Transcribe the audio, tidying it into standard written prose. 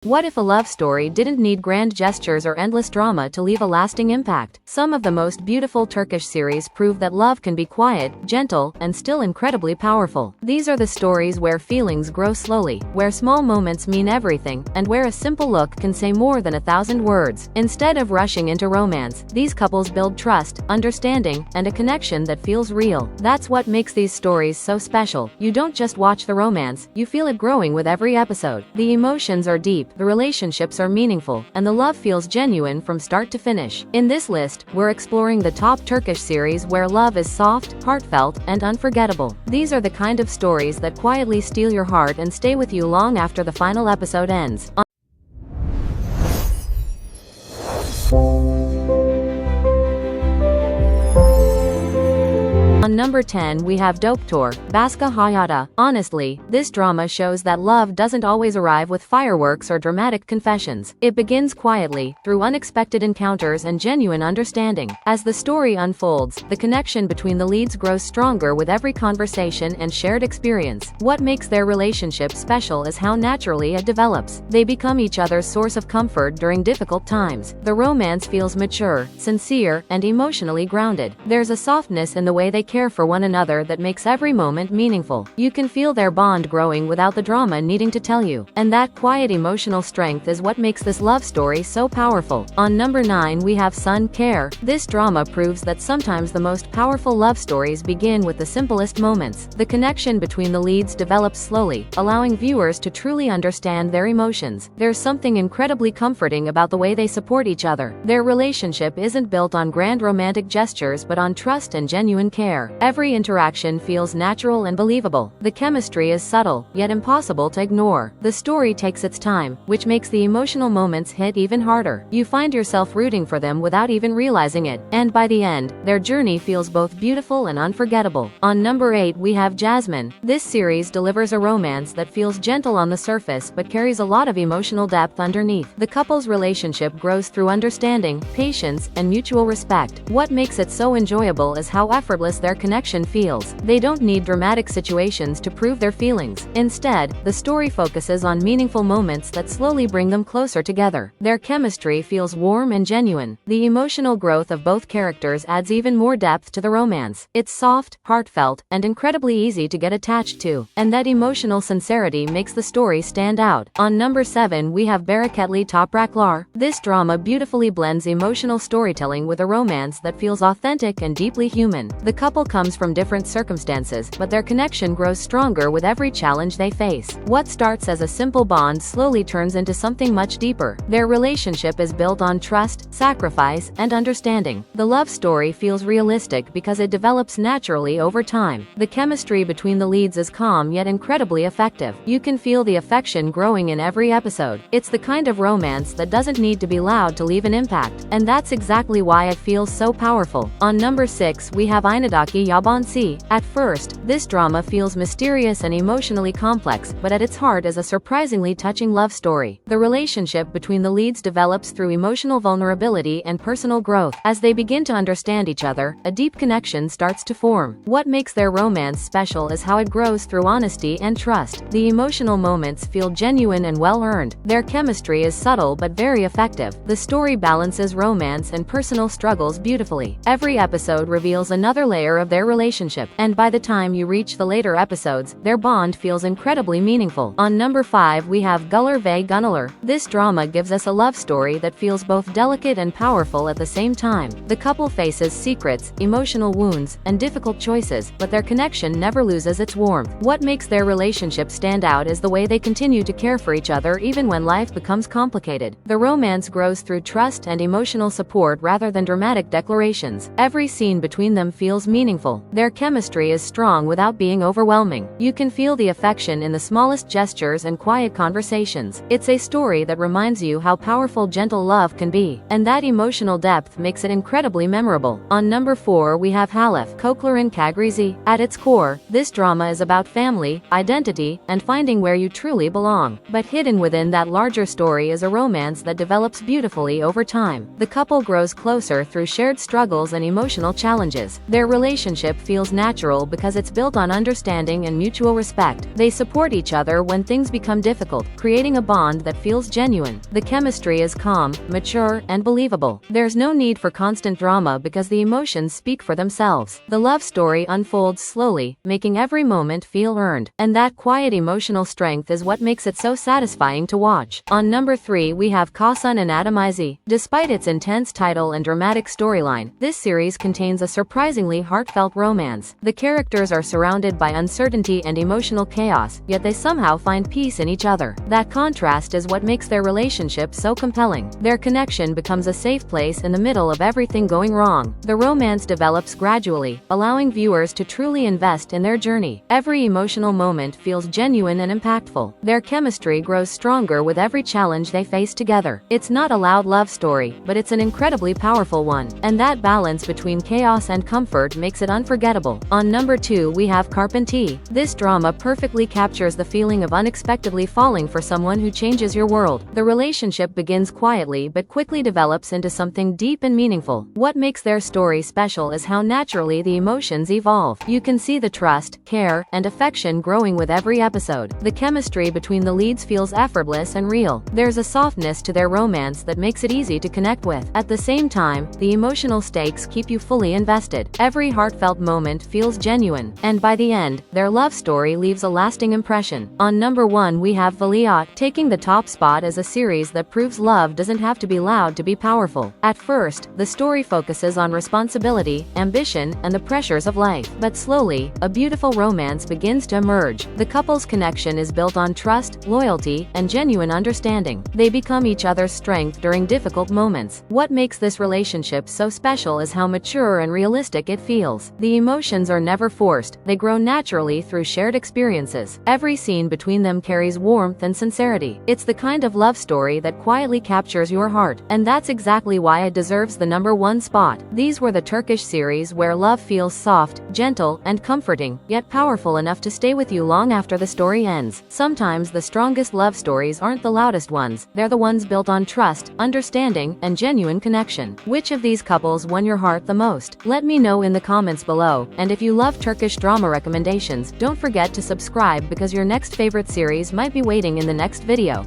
What if a love story didn't need grand gestures or endless drama to leave a lasting impact? Some of the most beautiful Turkish series prove that love can be quiet, gentle, and still incredibly powerful. These are the stories where feelings grow slowly, where small moments mean everything, and where a simple look can say more than 1,000 words. Instead of rushing into romance, these couples build trust, understanding, and a connection that feels real. That's what makes these stories so special. You don't just watch the romance, you feel it growing with every episode. The emotions are deep, the relationships are meaningful, and the love feels genuine from start to finish. In this list, we're exploring the top Turkish series where love is soft, heartfelt, and unforgettable. These are the kind of stories that quietly steal your heart and stay with you long after the final episode ends. On number 10, we have Doktor, Başka Hayata. Honestly, this drama shows that love doesn't always arrive with fireworks or dramatic confessions. It begins quietly, through unexpected encounters and genuine understanding. As the story unfolds, the connection between the leads grows stronger with every conversation and shared experience. What makes their relationship special is how naturally it develops. They become each other's source of comfort during difficult times. The romance feels mature, sincere, and emotionally grounded. There's a softness in the way they care for one another that makes every moment meaningful. You can feel their bond growing without the drama needing to tell you. And that quiet emotional strength is what makes this love story so powerful. On number 9, we have Sun Care. This drama proves that sometimes the most powerful love stories begin with the simplest moments. The connection between the leads develops slowly, allowing viewers to truly understand their emotions. There's something incredibly comforting about the way they support each other. Their relationship isn't built on grand romantic gestures but on trust and genuine care. Every interaction feels natural and believable. The chemistry is subtle, yet impossible to ignore. The story takes its time, which makes the emotional moments hit even harder. You find yourself rooting for them without even realizing it. And by the end, their journey feels both beautiful and unforgettable. On number 8, we have Jasmine. This series delivers a romance that feels gentle on the surface but carries a lot of emotional depth underneath. The couple's relationship grows through understanding, patience, and mutual respect. What makes it so enjoyable is how effortless their connection feels. They don't need dramatic situations to prove their feelings. Instead, the story focuses on meaningful moments that slowly bring them closer together. Their chemistry feels warm and genuine. The emotional growth of both characters adds even more depth to the romance. It's soft, heartfelt, and incredibly easy to get attached to. And that emotional sincerity makes the story stand out. On number 7, we have Bereketli Topraklar. This drama beautifully blends emotional storytelling with a romance that feels authentic and deeply human. The couple comes from different circumstances, but their connection grows stronger with every challenge they face. What starts as a simple bond slowly turns into something much deeper. Their relationship is built on trust, sacrifice, and understanding. The love story feels realistic because it develops naturally over time. The chemistry between the leads is calm yet incredibly effective. You can feel the affection growing in every episode. It's the kind of romance that doesn't need to be loud to leave an impact, and that's exactly why it feels so powerful. On number 6, we have Aynadaki Yabansi. At first, this drama feels mysterious and emotionally complex, but at its heart is a surprisingly touching love story. The relationship between the leads develops through emotional vulnerability and personal growth. As they begin to understand each other, a deep connection starts to form. What makes their romance special is how it grows through honesty and trust. The emotional moments feel genuine and well-earned. Their chemistry is subtle but very effective. The story balances romance and personal struggles beautifully. Every episode reveals another layer of their relationship, and by the time you reach the later episodes, their bond feels incredibly meaningful. On number 5, we have Güller ve Günler. This drama gives us a love story that feels both delicate and powerful at the same time. The couple faces secrets, emotional wounds, and difficult choices, but their connection never loses its warmth. What makes their relationship stand out is the way they continue to care for each other even when life becomes complicated. The romance grows through trust and emotional support rather than dramatic declarations. Every scene between them feels meaningful. Their chemistry is strong without being overwhelming. You can feel the affection in the smallest gestures and quiet conversations. It's a story that reminds you how powerful gentle love can be, and that emotional depth makes it incredibly memorable. On number 4, we have Halef Kokların Kagrizi. At its core, this drama is about family, identity, and finding where you truly belong. But hidden within that larger story is a romance that develops beautifully over time. The couple grows closer through shared struggles and emotional challenges. Their relationship relationship feels natural because it's built on understanding and mutual respect. They support each other when things become difficult, creating a bond that feels genuine. The chemistry is calm, mature, and believable. There's no need for constant drama because the emotions speak for themselves. The love story unfolds slowly, making every moment feel earned. And that quiet emotional strength is what makes it so satisfying to watch. On number 3 we have Kasan and Adamizi. Despite its intense title and dramatic storyline, this series contains a surprisingly heartfelt romance. The characters are surrounded by uncertainty and emotional chaos, yet they somehow find peace in each other. That contrast is what makes their relationship so compelling. Their connection becomes a safe place in the middle of everything going wrong. The romance develops gradually, allowing viewers to truly invest in their journey. Every emotional moment feels genuine and impactful. Their chemistry grows stronger with every challenge they face together. It's not a loud love story, but it's an incredibly powerful one. And that balance between chaos and comfort makes it unforgettable. On number 2 we have Carpentee. This drama perfectly captures the feeling of unexpectedly falling for someone who changes your world. The relationship begins quietly but quickly develops into something deep and meaningful. What makes their story special is how naturally the emotions evolve. You can see the trust, care, and affection growing with every episode. The chemistry between the leads feels effortless and real. There's a softness to their romance that makes it easy to connect with. At the same time, the emotional stakes keep you fully invested. Every heartfelt moment feels genuine, and by the end, their love story leaves a lasting impression. On number 1 we have Valiat, taking the top spot as a series that proves love doesn't have to be loud to be powerful. At first, the story focuses on responsibility, ambition, and the pressures of life. But slowly, a beautiful romance begins to emerge. The couple's connection is built on trust, loyalty, and genuine understanding. They become each other's strength during difficult moments. What makes this relationship so special is how mature and realistic it feels. The emotions are never forced, they grow naturally through shared experiences. Every scene between them carries warmth and sincerity. It's the kind of love story that quietly captures your heart, and that's exactly why it deserves the number 1 spot. These were the Turkish series where love feels soft, gentle, and comforting, yet powerful enough to stay with you long after the story ends. Sometimes the strongest love stories aren't the loudest ones, they're the ones built on trust, understanding, and genuine connection. Which of these couples won your heart the most? Let me know in the comments below, and if you love Turkish drama recommendations, don't forget to subscribe because your next favorite series might be waiting in the next video.